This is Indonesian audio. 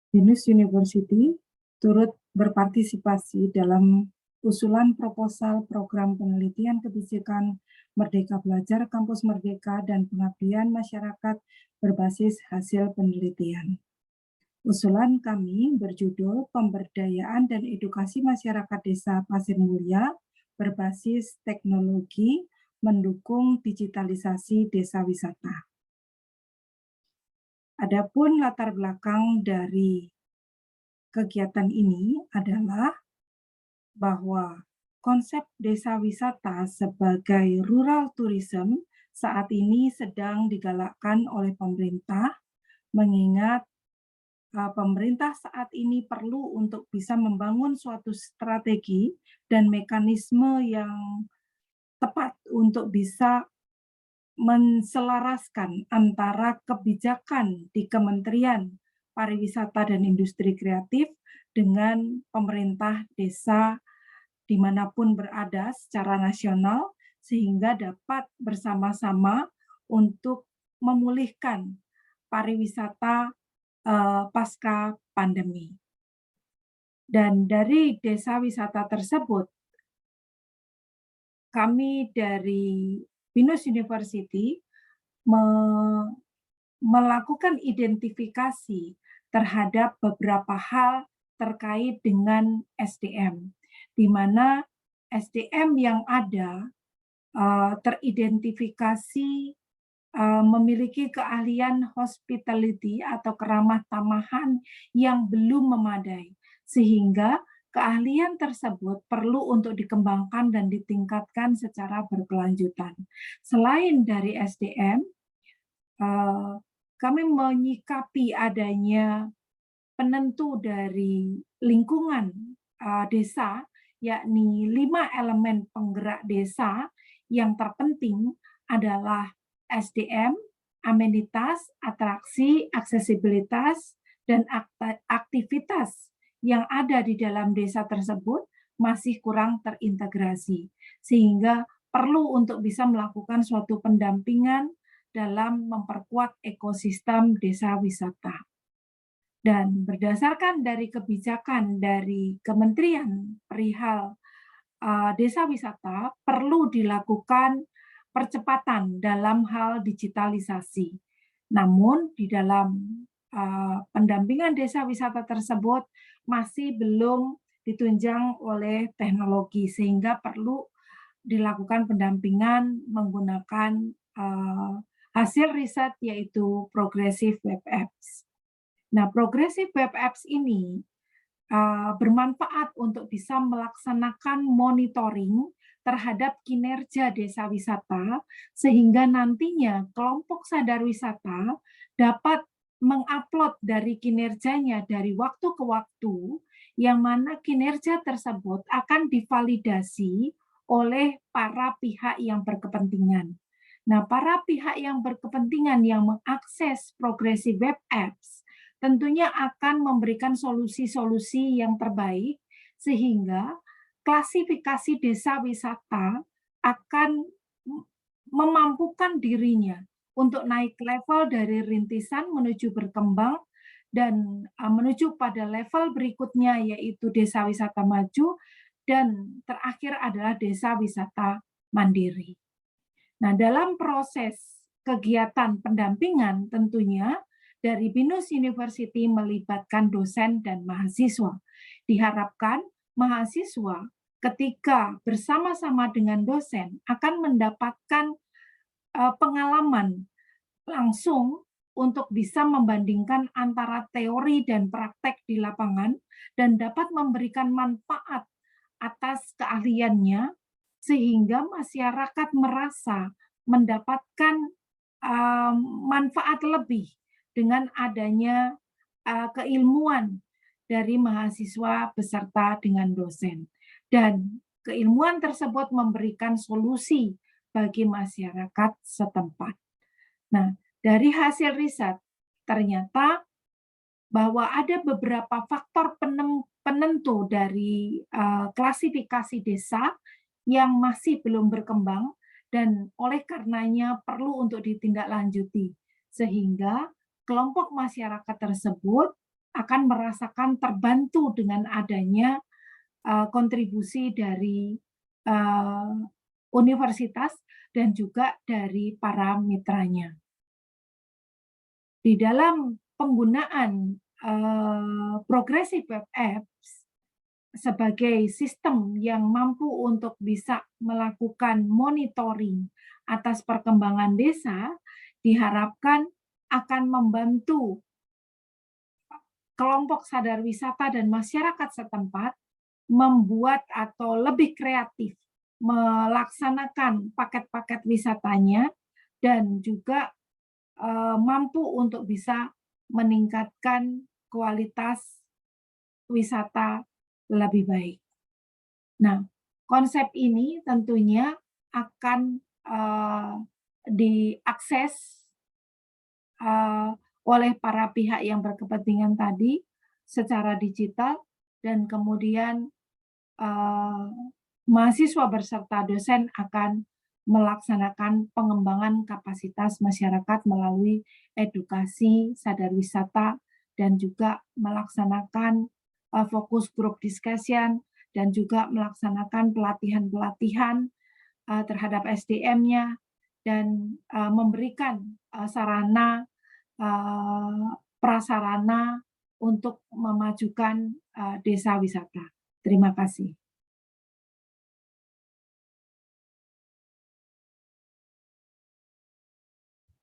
BINUS University turut berpartisipasi dalam usulan proposal program penelitian kebijakan Merdeka Belajar Kampus Merdeka dan pengabdian masyarakat berbasis hasil penelitian. Usulan kami berjudul Pemberdayaan dan Edukasi Masyarakat Desa Pasir Mulia berbasis teknologi mendukung digitalisasi desa wisata. Adapun latar belakang dari kegiatan ini adalah bahwa konsep desa wisata sebagai rural tourism saat ini sedang digalakkan oleh pemerintah, mengingat pemerintah saat ini perlu untuk bisa membangun suatu strategi dan mekanisme yang tepat untuk bisa menselaraskan antara kebijakan di Kementerian Pariwisata dan Industri Kreatif dengan pemerintah desa dimanapun berada secara nasional, sehingga dapat bersama-sama untuk memulihkan pariwisata pasca pandemi. Dan dari desa wisata tersebut, kami dari BINUS University melakukan identifikasi terhadap beberapa hal terkait dengan SDM, di mana SDM yang ada teridentifikasi memiliki keahlian hospitality atau keramah tamahan yang belum memadai, sehingga keahlian tersebut perlu untuk dikembangkan dan ditingkatkan secara berkelanjutan. Selain dari SDM, kami menyikapi adanya penentu dari lingkungan desa, yakni 5 elemen penggerak desa yang terpenting adalah SDM, amenitas, atraksi, aksesibilitas, dan aktivitas yang ada di dalam desa tersebut masih kurang terintegrasi, sehingga perlu untuk bisa melakukan suatu pendampingan dalam memperkuat ekosistem desa wisata. Dan berdasarkan dari kebijakan dari Kementerian perihal desa wisata, perlu dilakukan percepatan dalam hal digitalisasi. Namun di dalam pendampingan desa wisata tersebut masih belum ditunjang oleh teknologi, sehingga perlu dilakukan pendampingan menggunakan hasil riset yaitu Progressive Web Apps. Nah, Progressive Web Apps ini bermanfaat untuk bisa melaksanakan monitoring terhadap kinerja desa wisata, sehingga nantinya kelompok sadar wisata dapat mengupload dari kinerjanya dari waktu ke waktu, yang mana kinerja tersebut akan divalidasi oleh para pihak yang berkepentingan. Nah, para pihak yang berkepentingan yang mengakses Progressive Web Apps tentunya akan memberikan solusi-solusi yang terbaik, sehingga klasifikasi desa wisata akan memampukan dirinya untuk naik level dari rintisan menuju berkembang dan menuju pada level berikutnya, yaitu desa wisata maju, dan terakhir adalah desa wisata mandiri. Nah, dalam proses kegiatan pendampingan tentunya dari BINUS University melibatkan dosen dan mahasiswa. Diharapkan mahasiswa ketika bersama-sama dengan dosen akan mendapatkan pengalaman langsung untuk bisa membandingkan antara teori dan praktek di lapangan dan dapat memberikan manfaat atas keahliannya, sehingga masyarakat merasa mendapatkan manfaat lebih dengan adanya keilmuan dari mahasiswa beserta dengan dosen. Dan keilmuan tersebut memberikan solusi bagi masyarakat setempat. Nah, dari hasil riset, ternyata bahwa ada beberapa faktor penentu dari klasifikasi desa yang masih belum berkembang, dan oleh karenanya perlu untuk ditindaklanjuti, sehingga kelompok masyarakat tersebut akan merasakan terbantu dengan adanya kontribusi dari universitas dan juga dari para mitranya. Di dalam penggunaan progressive web apps sebagai sistem yang mampu untuk bisa melakukan monitoring atas perkembangan desa, diharapkan akan membantu kelompok sadar wisata dan masyarakat setempat membuat atau lebih kreatif melaksanakan paket-paket wisatanya dan juga mampu untuk bisa meningkatkan kualitas wisata lebih baik. Nah, konsep ini tentunya akan diakses oleh para pihak yang berkepentingan tadi secara digital dan kemudian mahasiswa berserta dosen akan melaksanakan pengembangan kapasitas masyarakat melalui edukasi sadar wisata dan juga melaksanakan fokus group discussion dan juga melaksanakan pelatihan-pelatihan terhadap SDM-nya dan memberikan sarana prasarana untuk memajukan desa wisata. Terima kasih.